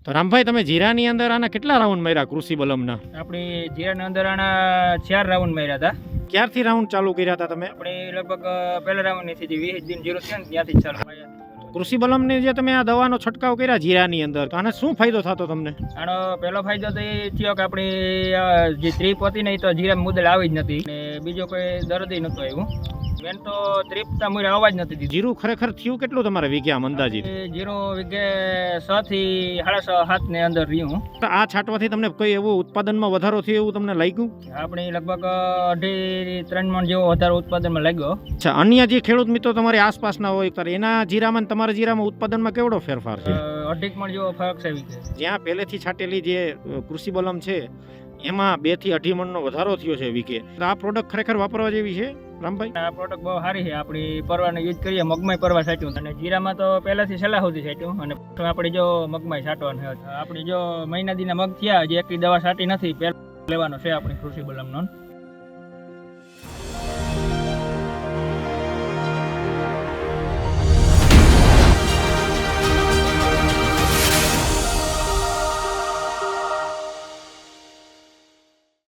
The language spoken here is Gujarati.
તો રામભાઈ તમે જીરાની અંદર આના કેટલા રાઉન્ડ માર્યા કૃષિ બલમના? આપણે જીરાની અંદર આના 4 રાઉન્ડ માર્યા હતા. ક્યારથી રાઉન્ડ ચાલુ કર્યા હતા તમે? આપણે લગભગ પહેલા રાઉન્ડ ની થી 20 દિન જીરો છે ને ત્યાંથી ચાલુ કર્યા. કૃષિ બલમની જે તમે આ દવાનો છંટકાવ કર્યા જીરાની અંદર, તો આને શું ફાયદો થતો તમને? આનો પહેલો ફાયદો તો એ થયો કે આપણી જે ત્રીપ હતી ને એ તો જીરા મુદલ આવી જ નથી ને બીજો કોઈ દર્દ નતો આવ્યું. મેન તો ત્રીપતા મુરે આવવા જ નથી દીધી. જીરું ખરેખર થયું કેટલું તમારે વીઘામાં અંદાજિત? જીરો વીઘે 6 થી 6.5 7 ને અંદર રહ્યું. તો આ છાંટવાથી તમને કોઈ એવું ઉત્પાદનમાં વધારો થયો એવું તમને લાગ્યું? આપણે લગભગ 2.5-3 મણ જેવો વધારો ઉત્પાદનમાં લાગ્યો. અચ્છા, અન્ય જે ખેડૂત મિત્રો તમારી આસપાસના હોય તો એના જીરામાં અને તમારા જીરામાં ઉત્પાદનમાં કેવડો ફેરફાર છે? 2.5 મણ જેવો ફરક છે વીઘે. જ્યાં પહેલેથી છાંટેલી જે કૃષિ બલમ છે એમાં 2 થી 2.5 મણનો વધારો થયો છે વીઘે. તો આ પ્રોડક્ટ ખરેખર વાપરવા જેવી છે રામભાઈ? આ પ્રોડક્ટ બહુ સારી છે. આપણી પરવાનો યુઝ કરીએ, મગમાં પરવા છાંટ્યું અને જીરામાં તો પહેલાથી સલાહ સુધી છાંટ્યું અને આપણે જો મગમાં છાંટવાનું છે. આપણે જો મહિના દીના મગ થયા જે એકલી દવા છાંટી નથી, પહેલા લેવાનો છે આપણી કૃષિ બલમનો.